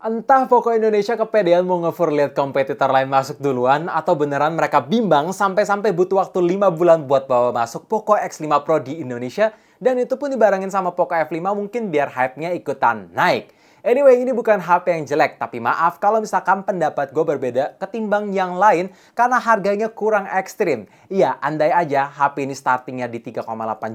Entah Poco Indonesia kepedean mau nge lihat kompetitor lain masuk duluan atau beneran mereka bimbang sampai-sampai butuh waktu 5 bulan buat bawa masuk Poco X5 Pro di Indonesia dan itu pun dibarengin sama Poco F5 mungkin biar hype-nya ikutan naik. Anyway, ini bukan HP yang jelek, tapi maaf kalau misalkan pendapat gue berbeda ketimbang yang lain karena harganya kurang ekstrim. Iya, andai aja HP ini startingnya di 3,8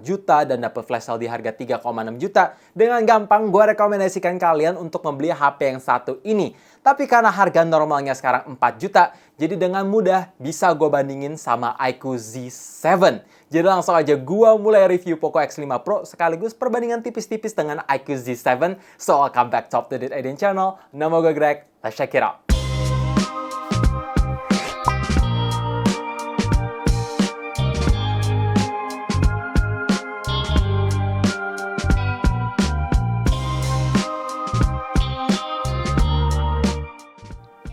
juta dan dapat flash sale di harga 3,6 juta, dengan gampang gue rekomendasikan kalian untuk membeli HP yang satu ini. Tapi karena harga normalnya sekarang 4 juta, jadi dengan mudah bisa gue bandingin sama iQOO Z7. Jadi langsung aja gue mulai review Poco X5 Pro sekaligus perbandingan tipis-tipis dengan iQOO Z7. So, welcome back to Up To Date Aiden Channel. Nama gue Greg, let's check it out.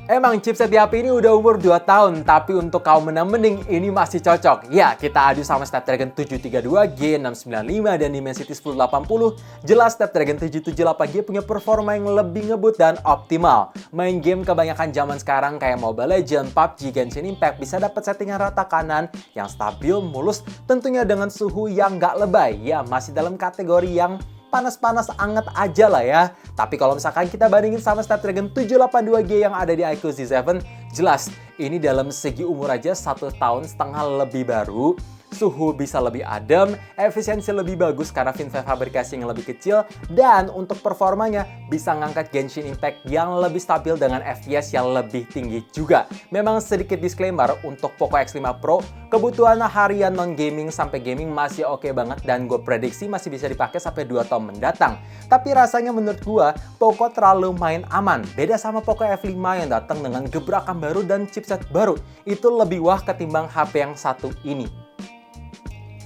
Emang chipset di HP ini udah umur 2 tahun, tapi untuk kaum menang-mending ini masih cocok. Ya, kita adu sama Snapdragon 732G, 695, dan Dimensity 1080. Jelas Snapdragon 778G punya performa yang lebih ngebut dan optimal. Main game kebanyakan zaman sekarang kayak Mobile Legends, PUBG, Genshin Impact bisa dapat settingan rata kanan yang stabil, mulus, tentunya dengan suhu yang nggak lebay. Ya, masih dalam kategori yang panas-panas anget aja lah ya. Tapi kalau misalkan kita bandingin sama Snapdragon 782G yang ada di iQOO Z7, jelas ini dalam segi umur aja 1,5 tahun lebih baru. Suhu bisa lebih adem, efisiensi lebih bagus karena fin fabrikasi yang lebih kecil, dan untuk performanya bisa ngangkat Genshin Impact yang lebih stabil dengan FPS yang lebih tinggi juga. Memang sedikit disclaimer untuk Poco X5 Pro, kebutuhan harian non-gaming sampai gaming masih oke banget dan gue prediksi masih bisa dipakai sampai 2 tahun mendatang. Tapi rasanya menurut gue, Poco terlalu main aman. Beda sama Poco F5 yang datang dengan gebrakan baru dan chipset baru. Itu lebih wah ketimbang HP yang satu ini.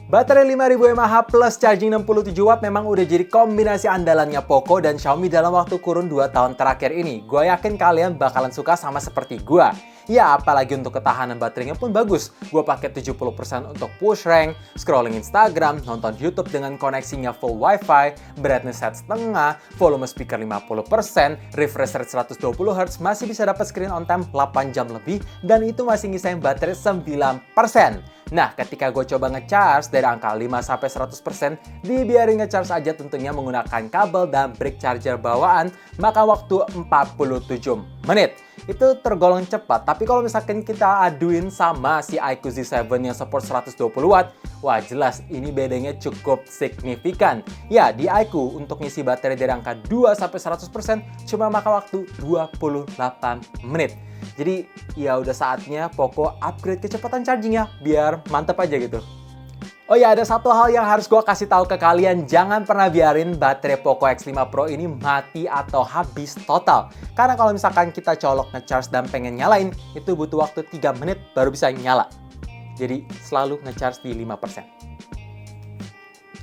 Baterai 5000 mAh plus charging 67 watt memang udah jadi kombinasi andalannya Poco dan Xiaomi dalam waktu kurun 2 tahun terakhir ini. Gue yakin kalian bakalan suka sama seperti gue. Ya, apalagi untuk ketahanan baterainya pun bagus. Gue pakai 70% untuk push rank, scrolling Instagram, nonton YouTube dengan koneksinya full wifi, brightness set setengah, volume speaker 50%, refresh rate 120Hz, masih bisa dapat screen on time 8 jam lebih, dan itu masih ngisain baterai 9%. Nah, ketika gue coba ngecharge dari angka 5-100%, dibiarin ngecharge aja tentunya menggunakan kabel dan brick charger bawaan, maka waktu 47 menit. Itu tergolong cepat, tapi kalau misalkan kita aduin sama si iQOO Z7 yang support 120 watt, wah jelas ini bedanya cukup signifikan. Ya, di iQOO untuk ngisi baterai dari angka 2-100% cuma makan waktu 28 menit. Jadi ya udah saatnya Poco upgrade kecepatan chargingnya biar mantep aja gitu. Oh ya, ada satu hal yang harus gue kasih tahu ke kalian, jangan pernah biarin baterai Poco X5 Pro ini mati atau habis total. Karena kalau misalkan kita colok ngecharge dan pengen nyalain, itu butuh waktu 3 menit baru bisa nyala. Jadi selalu ngecharge di 5%.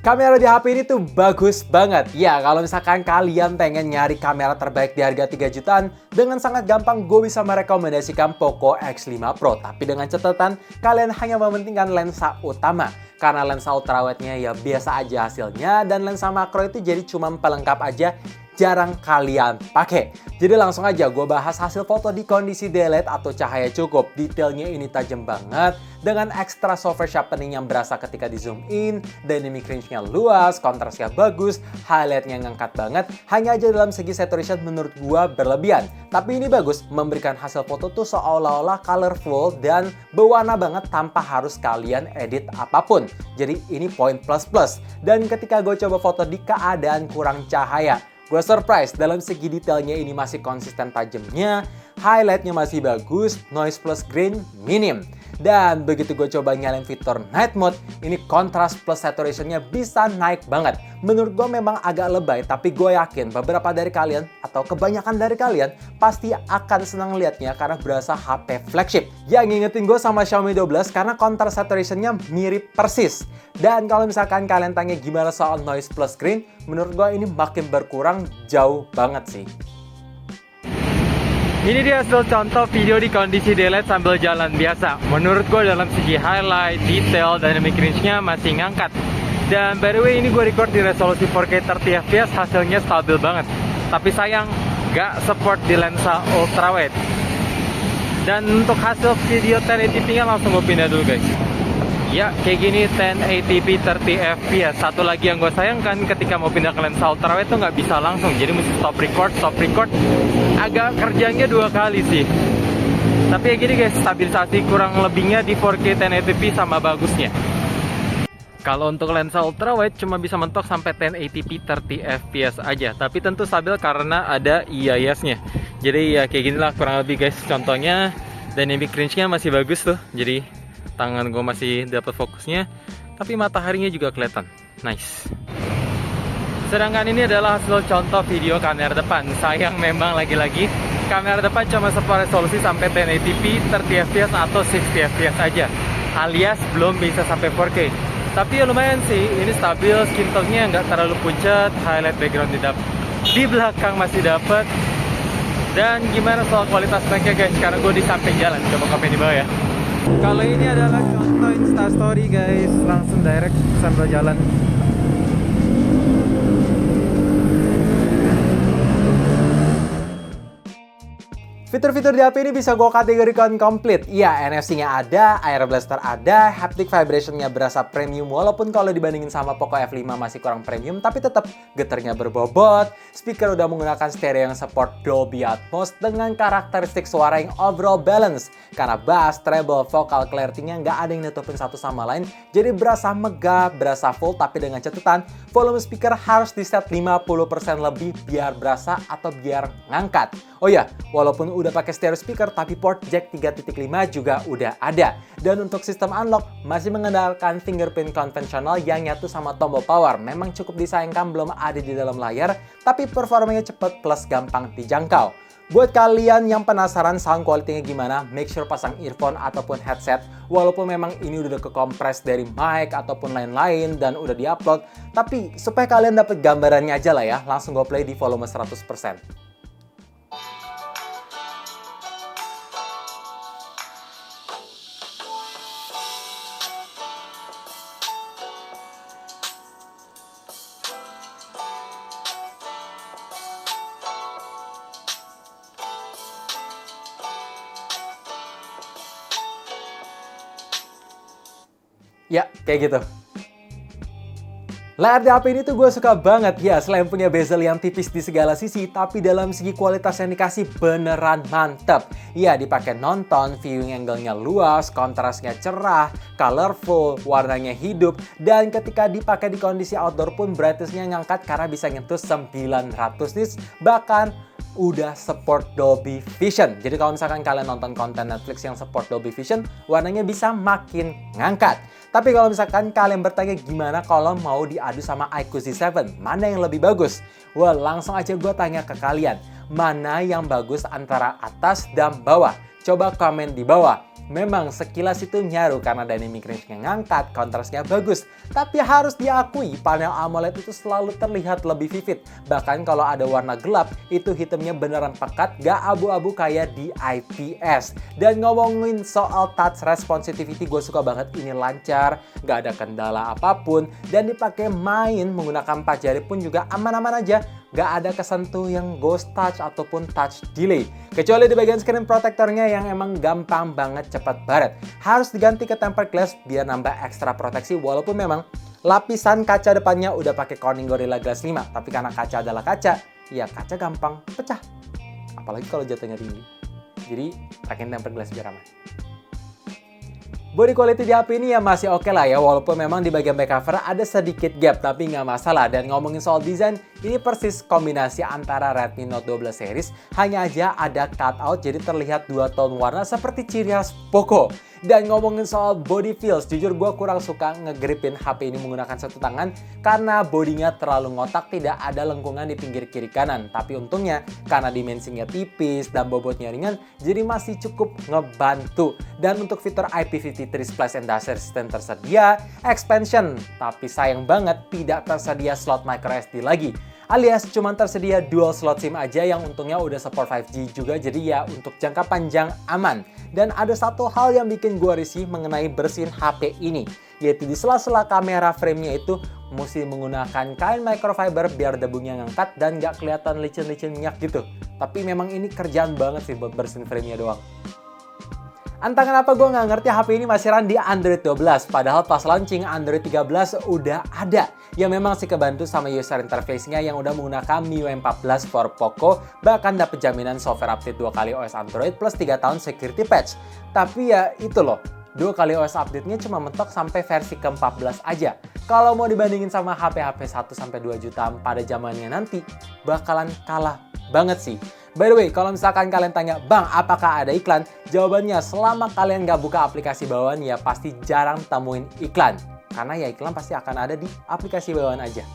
Kamera di HP ini tuh bagus banget. Ya, kalau misalkan kalian pengen nyari kamera terbaik di harga 3 jutaan, dengan sangat gampang gue bisa merekomendasikan Poco X5 Pro. Tapi dengan catatan, kalian hanya mementingkan lensa utama. Karena lensa ultrawide-nya ya biasa aja hasilnya, dan lensa makro itu jadi cuma pelengkap aja, jarang kalian pakai. Jadi langsung aja gue bahas hasil foto di kondisi daylight atau cahaya cukup. Detailnya ini tajam banget, dengan ekstra software sharpening yang berasa ketika di zoom in, dynamic range-nya luas, kontrasnya bagus, highlight-nya ngangkat banget. Hanya aja dalam segi saturation menurut gue berlebihan. Tapi ini bagus, memberikan hasil foto tuh seolah-olah colorful dan berwarna banget tanpa harus kalian edit apapun. Jadi ini poin plus-plus. Dan ketika gue coba foto di keadaan kurang cahaya, gue surprise, dalam segi detailnya ini masih konsisten tajamnya, highlightnya masih bagus, noise plus grain minim. Dan begitu gue coba nyalain fitur night mode, ini kontras plus saturationnya bisa naik banget. Menurut gue memang agak lebay, tapi gue yakin beberapa dari kalian atau kebanyakan dari kalian pasti akan senang liatnya karena berasa HP flagship. Yang ngingetin gue sama Xiaomi 12 karena kontras saturationnya mirip persis. Dan kalau misalkan kalian tanya gimana soal noise plus grain, menurut gue ini makin berkurang jauh banget sih. Ini dia hasil contoh video di kondisi daylight sambil jalan biasa. Menurut gue dalam segi highlight, detail, dynamic range-nya masih ngangkat. Dan by the way ini gue record di resolusi 4K 30 fps, hasilnya stabil banget. Tapi sayang, nggak support di lensa ultrawide. Dan untuk hasil video 1080p-nya langsung gue pindah dulu guys. Ya, kayak gini 1080p 30 fps. Satu lagi yang gue sayangkan ketika mau pindah ke lensa ultrawide tuh nggak bisa langsung. Jadi mesti stop record. Agak kerjanya 2 kali sih. Tapi ya gini guys, stabilisasi kurang lebihnya di 4K 1080p sama bagusnya. Kalau untuk lensa ultrawide cuma bisa mentok sampai 1080p 30 fps aja. Tapi tentu stabil karena ada EIS-nya. Jadi ya kayak gini lah kurang lebih guys. Contohnya dynamic range-nya masih bagus tuh. Jadi tangan gue masih dapat fokusnya, tapi mataharinya juga kelihatan. Nice. Sedangkan ini adalah hasil contoh video kamera depan. Sayang memang lagi-lagi kamera depan cuma support resolusi sampai 1080p 30 fps atau 60 fps aja, alias belum bisa sampai 4K. Tapi ya lumayan sih, ini stabil, skin tone-nya nggak terlalu pucat, highlight background di belakang masih dapat. Dan gimana soal kualitas mic-nya guys? Karena gue di samping jalan, coba komen di bawah ya. Kalau ini adalah contoh Instastory guys, langsung direct sambil jalan. Fitur-fitur di HP ini bisa gue kategorikan komplit. Iya, NFC-nya ada, Air Blaster ada, haptic vibration-nya berasa premium walaupun kalau dibandingin sama Poco F5 masih kurang premium, tapi tetap getarnya berbobot. Speaker udah menggunakan stereo yang support Dolby Atmos dengan karakteristik suara yang overall balance. Karena bass, treble, vocal clarity-nya nggak ada yang nutupin satu sama lain, jadi berasa megah, berasa full, tapi dengan catatan volume speaker harus di set 50% lebih biar berasa atau biar ngangkat. Oh ya, walaupun udah pakai stereo speaker, tapi port jack 3.5 juga udah ada. Dan untuk sistem unlock, masih mengandalkan fingerprint konvensional yang nyatu sama tombol power. Memang cukup disayangkan belum ada di dalam layar, tapi performanya cepet plus gampang dijangkau. Buat kalian yang penasaran sound quality-nya gimana, make sure pasang earphone ataupun headset. Walaupun memang ini udah kekompres dari mic ataupun lain-lain dan udah diupload, tapi supaya kalian dapet gambarannya aja lah ya, langsung gue play di volume 100%. Ya, kayak gitu. Layar di HP ini tuh gue suka banget ya, selain punya bezel yang tipis di segala sisi, tapi dalam segi kualitas yang dikasih beneran mantep. Ya, dipakai nonton, viewing angle-nya luas, kontrasnya cerah, colorful, warnanya hidup, dan ketika dipakai di kondisi outdoor pun brightness-nya ngangkat karena bisa nyentuh 900 nits, bahkan udah support Dolby Vision. Jadi kalau misalkan kalian nonton konten Netflix yang support Dolby Vision, warnanya bisa makin ngangkat. Tapi kalau misalkan kalian bertanya gimana kalau mau diadu sama iQOO Z7, mana yang lebih bagus? Wah, langsung aja gue tanya ke kalian, mana yang bagus antara atas dan bawah? Coba komen di bawah. Memang sekilas itu nyaru karena dynamic range-nya ngangkat, kontrasnya bagus. Tapi harus diakui panel AMOLED itu selalu terlihat lebih vivid. Bahkan kalau ada warna gelap, itu hitamnya beneran pekat, gak abu-abu kayak di IPS. Dan ngomongin soal touch responsitivity, gue suka banget ini lancar, gak ada kendala apapun. Dan dipakai main menggunakan 4 jari pun juga aman-aman aja. Gak ada kesentuh yang ghost touch ataupun touch delay. Kecuali di bagian screen protectornya yang emang gampang banget cepat baret. Harus diganti ke tempered glass biar nambah ekstra proteksi walaupun memang lapisan kaca depannya udah pakai Corning Gorilla Glass 5. Tapi karena kaca adalah kaca, ya kaca gampang pecah. Apalagi kalau jatuhnya tinggi. Jadi pakai tempered glass biar aman. Body quality di HP ini ya masih oke lah ya, walaupun memang di bagian back cover ada sedikit gap, tapi nggak masalah. Dan ngomongin soal desain, ini persis kombinasi antara Redmi Note 12 series, hanya aja ada cutout jadi terlihat dua tone warna seperti ciri khas Poco. Dan ngomongin soal body feels, jujur gue kurang suka ngegripin HP ini menggunakan satu tangan karena bodinya terlalu ngotak, tidak ada lengkungan di pinggir kiri kanan. Tapi untungnya karena dimensinya tipis dan bobotnya ringan, jadi masih cukup ngebantu. Dan untuk fitur IP53 Splash and Dust Resistant tersedia, expansion, tapi sayang banget tidak tersedia slot microSD lagi. alias cuma tersedia dual slot SIM aja yang untungnya udah support 5G juga, jadi ya untuk jangka panjang aman. Dan ada satu hal yang bikin gue risih mengenai bersihin HP ini, yaitu di sela-sela kamera frame-nya itu mesti menggunakan kain microfiber biar debunya ngangkat dan nggak kelihatan licin-licin minyak gitu. Tapi memang ini kerjaan banget sih buat bersihin frame-nya doang. Entah kenapa gue nggak ngerti HP ini masih run di Android 12, padahal pas launching Android 13 udah ada. Ya memang sih kebantu sama user interface-nya yang udah menggunakan MIUI 14 for Poco, bahkan dapat jaminan software update 2 kali OS Android plus 3 tahun security patch. Tapi ya itu loh, 2 kali OS update-nya cuma mentok sampai versi ke-14 aja. Kalau mau dibandingin sama HP-HP 1-2 juta pada zamannya nanti, bakalan kalah banget sih. By the way, kalau misalkan kalian tanya, Bang, apakah ada iklan? Jawabannya, selama kalian nggak buka aplikasi bawaan, ya pasti jarang temuin iklan. Karena ya iklan pasti akan ada di aplikasi bawaan aja.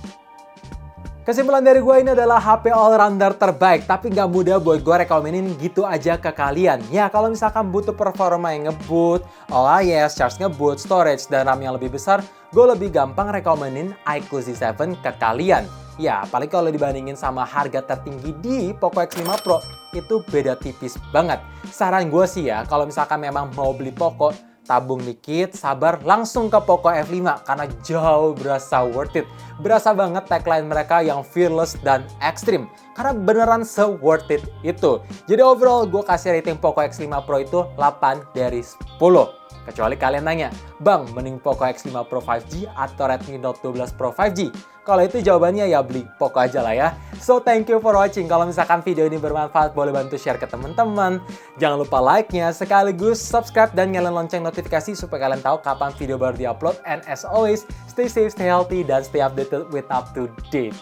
Kesimpulan dari gue ini adalah HP all-rounder terbaik, tapi nggak mudah buat gue rekomenin gitu aja ke kalian. Ya, kalau misalkan butuh performa yang ngebut, OIS, charge ngebut, storage, dan RAM yang lebih besar, gue lebih gampang rekomenin iQOO Z7 ke kalian. Ya, apalagi kalau dibandingin sama harga tertinggi di Poco X5 Pro, itu beda tipis banget. Saran gue sih ya, kalau misalkan memang mau beli Poco, tabung dikit, sabar, langsung ke Poco F5 karena jauh berasa worth it. Berasa banget tagline mereka yang fearless dan ekstrim. Karena beneran se-worth it itu. Jadi overall gue kasih rating Poco X5 Pro itu 8 dari 10. Kecuali kalian nanya, Bang, mending Poco X5 Pro 5G atau Redmi Note 12 Pro 5G? Kalau itu jawabannya ya beli Poco aja lah ya. So thank you for watching. Kalau misalkan video ini bermanfaat, boleh bantu share ke teman-teman. Jangan lupa like-nya, sekaligus subscribe dan nyalain lonceng notifikasi supaya kalian tahu kapan video baru diupload. And as always, stay safe, stay healthy, dan stay updated with up to date.